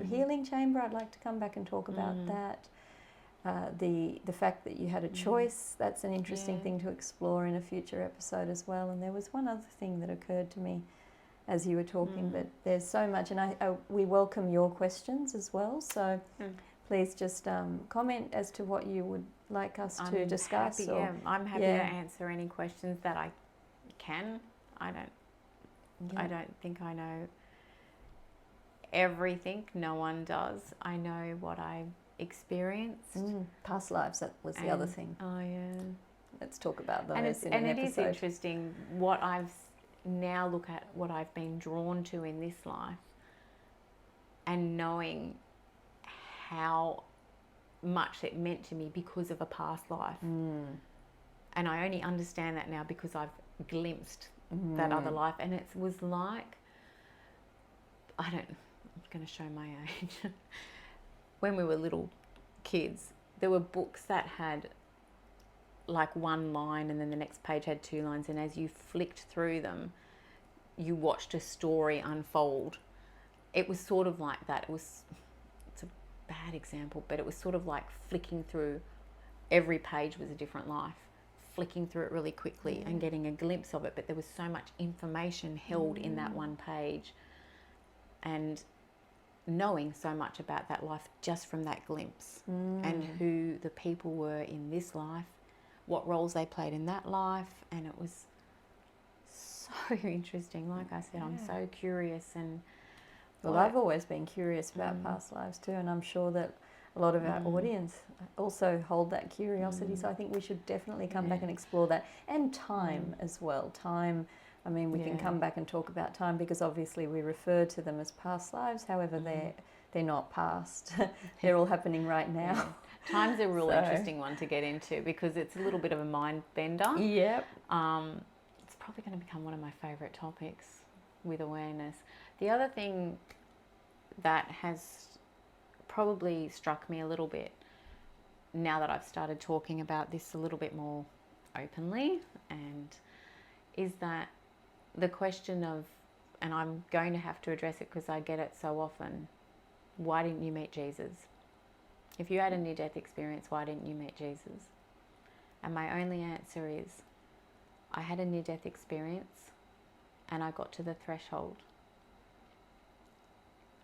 healing chamber, I'd like to come back and talk about that. The fact that you had a choice, that's an interesting thing to explore in a future episode as well. And there was one other thing that occurred to me as you were talking, but there's so much, and we welcome your questions as well. So please just comment as to what you would like us to discuss. I'm happy to answer any questions that I can. I don't think I know everything. No one does. I know what I've experienced. Past lives, that was the other thing. Oh yeah. Let's talk about those and in an it episode. is interesting what I've now look at what I've been drawn to in this life, and knowing how much it meant to me because of a past life. And I only understand that now because I've glimpsed that other life, and it was like, I'm going to show my age. When we were little kids, there were books that had like one line and then the next page had 2 lines, and as you flicked through them, you watched a story unfold. It was sort of like that. It's a bad example, but it was sort of like flicking through, every page was a different life, flicking through it really quickly and getting a glimpse of it, but there was so much information held in that one page, and knowing so much about that life just from that glimpse, and who the people were in this life, what roles they played in that life, and it was so interesting. Like I said, I'm so curious. And well, I've always been curious about past lives too, and I'm sure that a lot of our audience also hold that curiosity. So I think we should definitely come back and explore that. And time as well. Time, I mean, we can come back and talk about time because obviously we refer to them as past lives. However, they're not past. They're all happening right now. Yeah. Time's a real interesting one to get into because it's a little bit of a mind bender. Yep. It's probably going to become one of my favourite topics with awareness. The other thing that has probably struck me a little bit now that I've started talking about this a little bit more openly, and is that the question of, and I'm going to have to address it because I get it so often, why didn't you meet Jesus? If you had a near-death experience, why didn't you meet Jesus? And my only answer is, I had a near-death experience and I got to the threshold.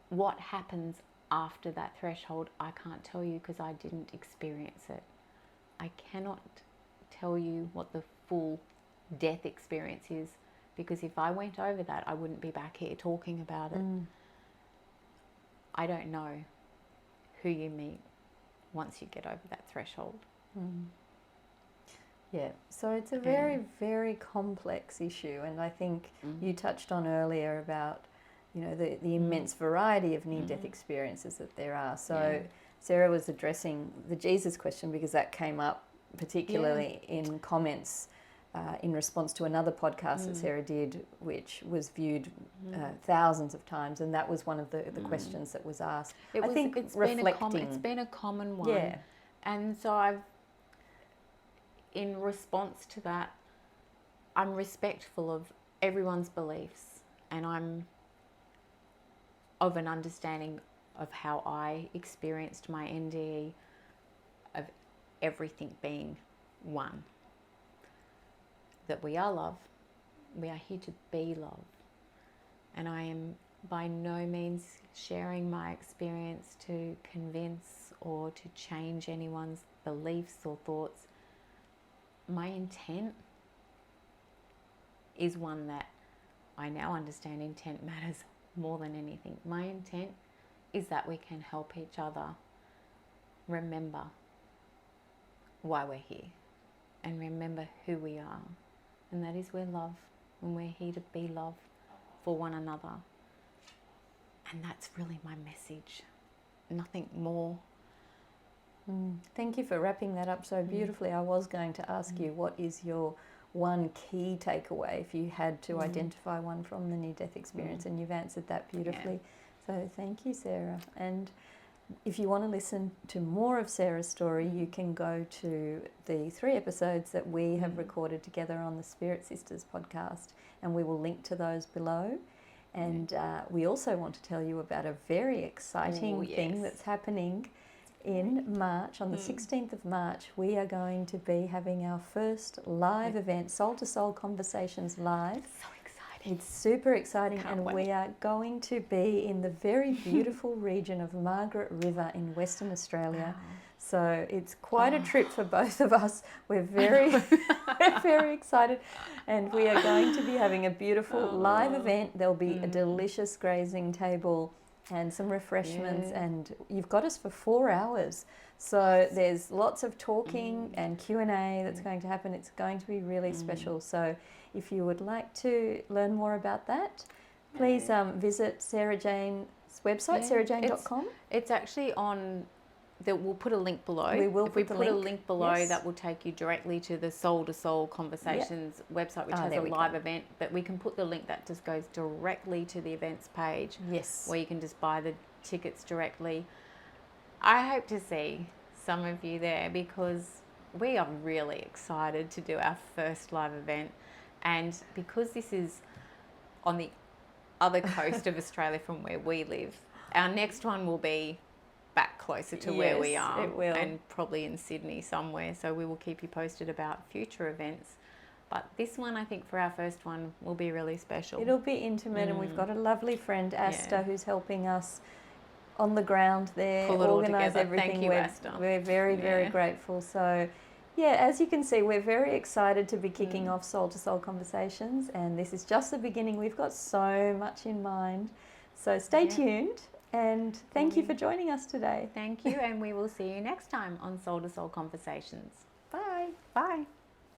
What happens after that threshold, I can't tell you because I didn't experience it. I cannot tell you what the full death experience is because if I went over that, I wouldn't be back here talking about it. I don't know who you meet once you get over that threshold. Yeah, so it's a very, very complex issue, and I think you touched on earlier about, you know, the immense variety of near-death experiences that there are. So Sarah was addressing the Jesus question because that came up particularly in comments in response to another podcast that Sarah did, which was viewed thousands of times, and that was one of the questions that was asked. I think it's reflecting. It's been a common one. Yeah. And so in response to that, I'm respectful of everyone's beliefs, and I'm of an understanding of how I experienced my NDE, of everything being one. That we are love, we are here to be love. And I am by no means sharing my experience to convince or to change anyone's beliefs or thoughts. My intent is one that I now understand intent matters more than anything. My intent is that we can help each other remember why we're here and remember who we are. And that is we're love, and we're here to be love for one another. And that's really my message. Nothing more. Thank you for wrapping that up so beautifully. I was going to ask you, what is your one key takeaway if you had to identify one from the near-death experience? And you've answered that beautifully. So thank you, Sarah. And if you want to listen to more of Sarah's story, you can go to the 3 episodes that we have recorded together on the Spirit Sisters podcast, and we will link to those below. And we also want to tell you about a very exciting thing that's happening in March. On the 16th of March, we are going to be having our first live event, Soul2Soul Conversations Live. So exciting. It's super exciting. Can't and wait. We are going to be in the very beautiful region of Margaret River in Western Australia. Wow. So it's quite a trip for both of us. We're very, we're very excited. And we are going to be having a beautiful live event. There'll be a delicious grazing table and some refreshments, and you've got us for 4 hours. So there's lots of talking and Q&A that's going to happen. It's going to be really special. So if you would like to learn more about that, please visit Sarah Jane's website, sarahjane.com. It's actually on... We'll put a link below. We will if we put put the a link. link below, Yes. that will take you directly to the Soul2Soul Conversations website, which has a there we live go. event. But we can put the link that just goes directly to the events page, Yes. where you can just buy the tickets directly. I hope to see some of you there because we are really excited to do our first live event. And because this is on the other coast of Australia from where we live, our next one will be back closer to where we are, it will. and probably in Sydney somewhere, so we will keep you posted about future events. But this one, I think, for our first one will be really special. It'll be intimate, and we've got a lovely friend, Asta, who's helping us on the ground there, Pull it all organise together. everything. Thank you, Asta. We're very, very grateful. So, yeah, as you can see, we're very excited to be kicking off Soul2Soul Conversations, and this is just the beginning. We've got so much in mind. So stay tuned. And thank you for joining us today. Thank you, and we will see you next time on Soul2Soul Conversations. Bye. Bye.